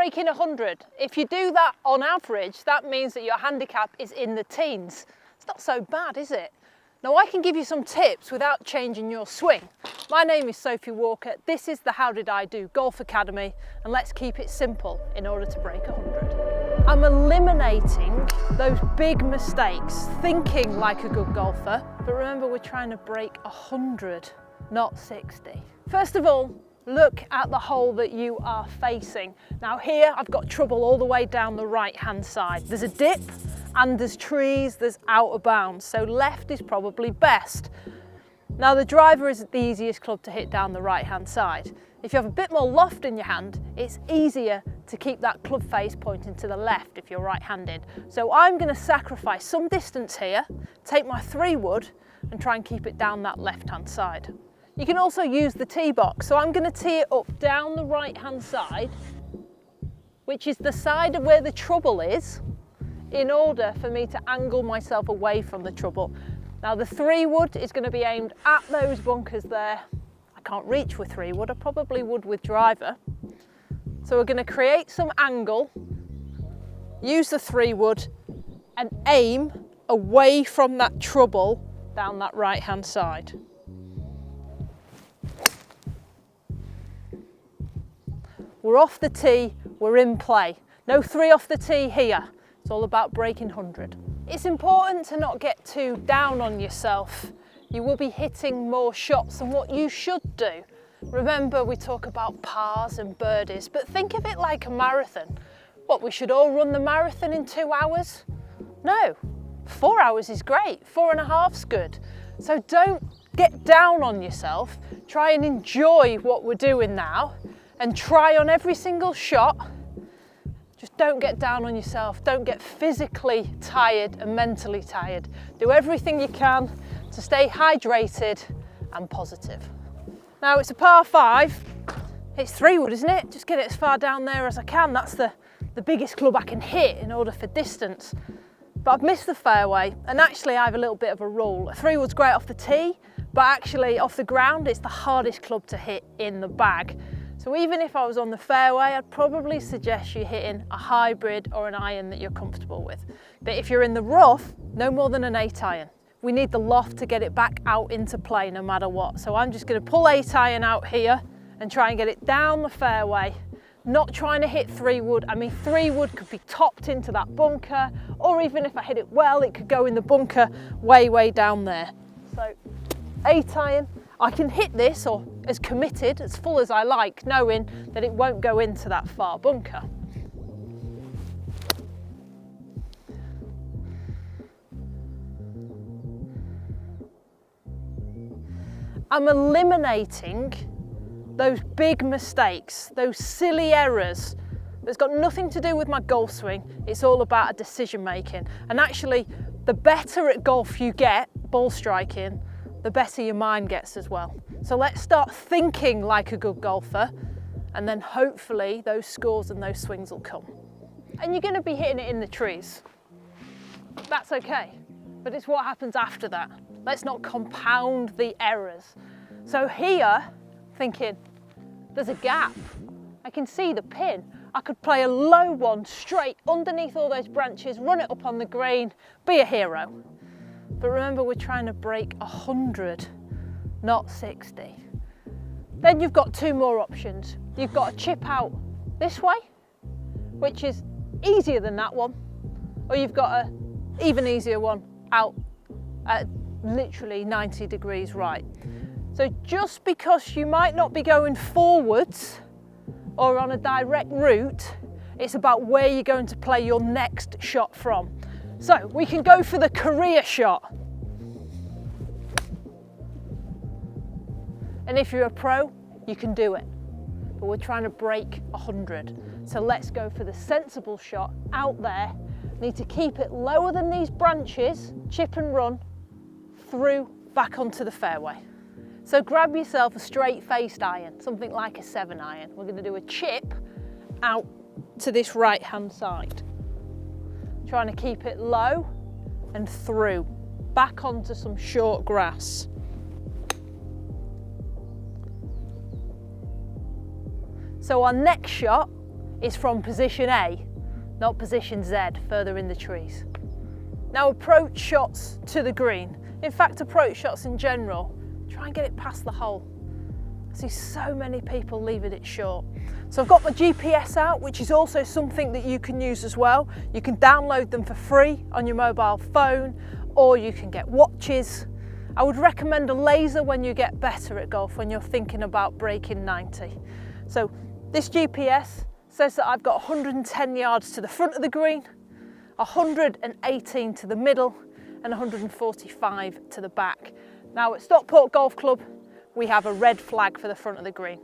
breaking 100. If you do that on average, that means that your handicap is in the teens. It's not so bad, is it? Now I can give you some tips without changing your swing. My name is Sophie Walker. This is the How Did I Do Golf Academy, and let's keep it simple in order to break 100. I'm eliminating those big mistakes, thinking like a good golfer, but remember we're trying to break 100, not 60. First of all, look at the hole that you are facing. Now here I've got trouble all the way down the right hand side. There's a dip and there's trees, there's out of bounds, so left is probably best. Now the driver is the easiest club to hit down the right hand side. If you have a bit more loft in your hand, it's easier to keep that club face pointing to the left if you're right-handed. So I'm going to sacrifice some distance here, take my 3-wood and try and keep it down that left-hand side. You can also use the tee box, so I'm going to tee it up down the right-hand side, which is the side of where the trouble is, in order for me to angle myself away from the trouble. Now the 3-wood is going to be aimed at those bunkers there. I can't reach with 3-wood, I probably would with driver. So we're going to create some angle, use the 3-wood and aim away from that trouble down that right-hand side. We're off the tee, we're in play. No 3 off the tee here. It's all about breaking 100. It's important to not get too down on yourself. You will be hitting more shots than what you should do. Remember, we talk about pars and birdies, but think of it like a marathon. What, we should all run the marathon in 2 hours? No, 4 hours is great, 4.5's good. So don't get down on yourself. Try and enjoy what we're doing now and try on every single shot. Just don't get down on yourself. Don't get physically tired and mentally tired. Do everything you can to stay hydrated and positive. Now it's a par 5. It's 3-wood, isn't it? Just get it as far down there as I can. That's the biggest club I can hit in order for distance. But I've missed the fairway, and actually I have a little bit of a rule. A 3-wood's great off the tee, but actually off the ground it's the hardest club to hit in the bag. So even if I was on the fairway, I'd probably suggest you hitting a hybrid or an iron that you're comfortable with. But if you're in the rough, no more than an 8 iron. We need the loft to get it back out into play no matter what. So I'm just going to pull 8 iron out here and try and get it down the fairway. Not trying to hit 3-wood. I mean, 3-wood could be topped into that bunker, or even if I hit it well, it could go in the bunker way down there. So 8 iron. I can hit this, or as committed, as full as I like, knowing that it won't go into that far bunker. I'm eliminating those big mistakes, those silly errors. That's got nothing to do with my golf swing. It's all about a decision making. And actually, the better at golf you get, ball striking, the better your mind gets as well. So let's start thinking like a good golfer, and then hopefully those scores and those swings will come. And you're going to be hitting it in the trees. That's okay, but it's what happens after that. Let's not compound the errors. So here, thinking, there's a gap. I can see the pin. I could play a low one straight underneath all those branches, run it up on the green, be a hero. But remember, we're trying to break 100, not 60. Then you've got 2 more options. You've got to chip out this way, which is easier than that one, or you've got an even easier one out at literally 90 degrees right. So just because you might not be going forwards or on a direct route, it's about where you're going to play your next shot from. So we can go for the career shot. And if you're a pro, you can do it. But we're trying to break 100. So let's go for the sensible shot out there. Need to keep it lower than these branches, chip and run through back onto the fairway. So grab yourself a straight faced iron, something like a 7 iron. We're going to do a chip out to this right hand side. Trying to keep it low and through, back onto some short grass. So our next shot is from position A, not position Z, further in the trees. Now approach shots to the green. In fact, approach shots in general, try and get it past the hole. I see so many people leaving it short. So I've got my GPS out, which is also something that you can use as well. You can download them for free on your mobile phone, or you can get watches. I would recommend a laser when you get better at golf, when you're thinking about breaking 90. So this GPS says that I've got 110 yards to the front of the green, 118 to the middle, and 145 to the back. Now at Stockport Golf Club, we have a red flag for the front of the green.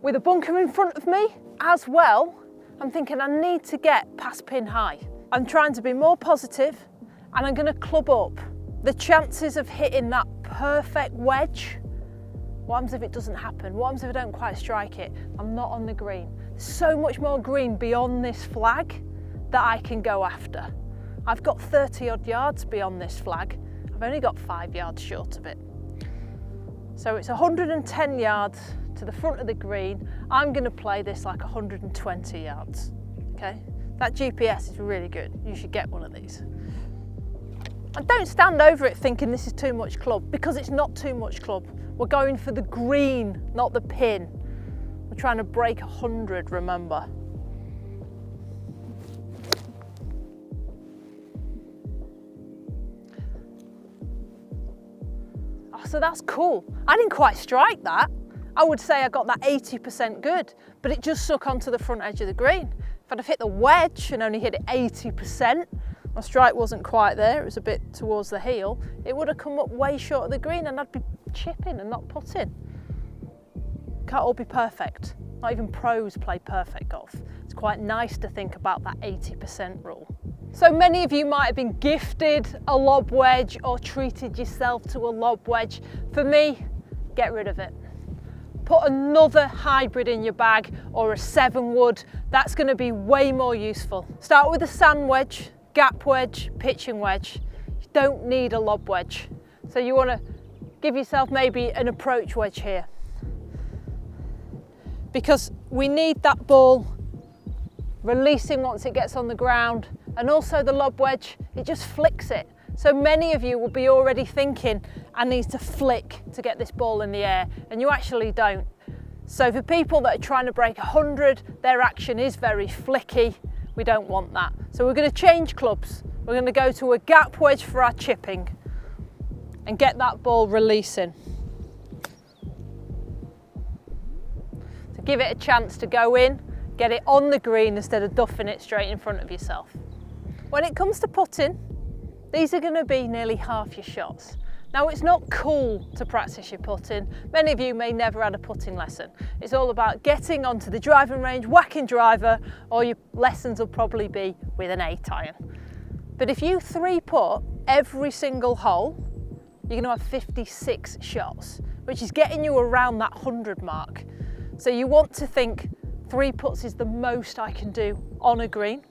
With a bunker in front of me as well, I'm thinking I need to get past pin high. I'm trying to be more positive, and I'm going to club up. The chances of hitting that perfect wedge, what happens if it doesn't happen? What happens if I don't quite strike it? I'm not on the green. There's so much more green beyond this flag that I can go after. I've got 30 odd yards beyond this flag. I've only got 5 yards short of it. So it's 110 yards to the front of the green. I'm going to play this like 120 yards, okay? That GPS is really good. You should get one of these. And don't stand over it thinking this is too much club, because it's not too much club. We're going for the green, not the pin. We're trying to break 100, remember. Oh, so that's cool. I didn't quite strike that. I would say I got that 80% good, but it just stuck onto the front edge of the green. If I'd have hit the wedge and only hit it 80%, my strike wasn't quite there, it was a bit towards the heel, it would have come up way short of the green and I'd be chipping and not putting. Can't all be perfect. Not even pros play perfect golf. It's quite nice to think about that 80% rule. So many of you might have been gifted a lob wedge or treated yourself to a lob wedge. For me, get rid of it. Put another hybrid in your bag, or a 7-wood. That's going to be way more useful. Start with a sand wedge, gap wedge, pitching wedge. You don't need a lob wedge. So you want to give yourself maybe an approach wedge here, because we need that ball releasing once it gets on the ground, and also the lob wedge, it just flicks it. So many of you will be already thinking, I need to flick to get this ball in the air, and you actually don't. So for people that are trying to break 100, their action is very flicky. We don't want that. So we're going to change clubs. We're going to go to a gap wedge for our chipping and get that ball releasing. So give it a chance to go in, get it on the green instead of duffing it straight in front of yourself. When it comes to putting, these are going to be nearly half your shots. Now, it's not cool to practice your putting. Many of you may never had a putting lesson. It's all about getting onto the driving range, whacking driver, or your lessons will probably be with an 8-iron. But if you 3-putt every single hole, you're going to have 56 shots, which is getting you around that 100 mark. So you want to think 3 putts is the most I can do on a green.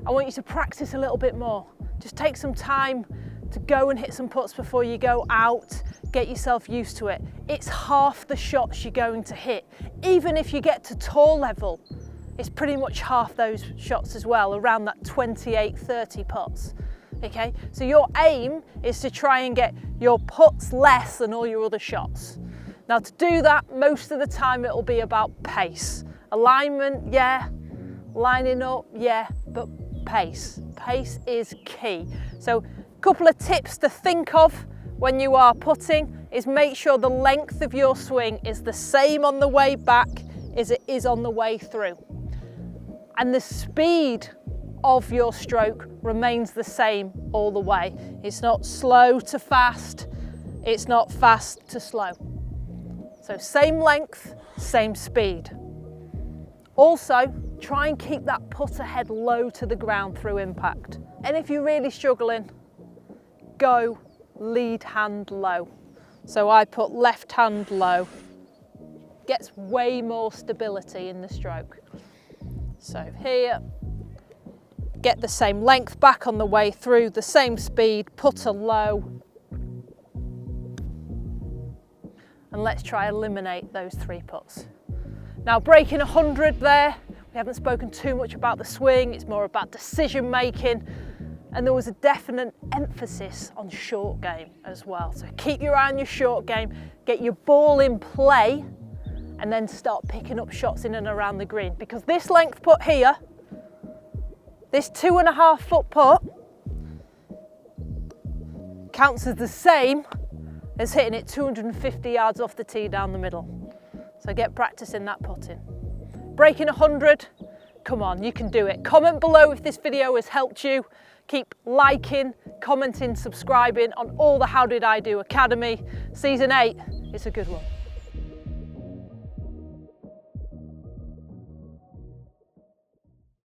I want you to practice a little bit more. Just take some time to go and hit some putts before you go out, get yourself used to it. It's half the shots you're going to hit. Even if you get to tour level, it's pretty much half those shots as well, around that 28, 30 putts. Okay, so your aim is to try and get your putts less than all your other shots. Now to do that, most of the time it'll be about pace. Alignment, yeah. Lining up, yeah, but pace. Pace is key. So a couple of tips to think of when you are putting is make sure the length of your swing is the same on the way back as it is on the way through. And the speed of your stroke remains the same all the way. It's not slow to fast, it's not fast to slow. So same length, same speed. Also, try and keep that putter head low to the ground through impact. And if you're really struggling, go lead hand low. So I put left hand low. Gets way more stability in the stroke. So here, get the same length back on the way through, the same speed, putter low. And let's try eliminate those 3 putts. Now breaking 100 there We haven't spoken too much about the swing, it's more about decision making. And there was a definite emphasis on short game as well. So keep your eye on your short game, get your ball in play, and then start picking up shots in and around the green. Because this length putt here, this 2.5 foot putt, counts as the same as hitting it 250 yards off the tee down the middle. So get practicing that putting. Breaking 100, come on, you can do it. Comment below if this video has helped you. Keep liking, commenting, subscribing on all the How Did I Do Academy. Season 8, it's a good one.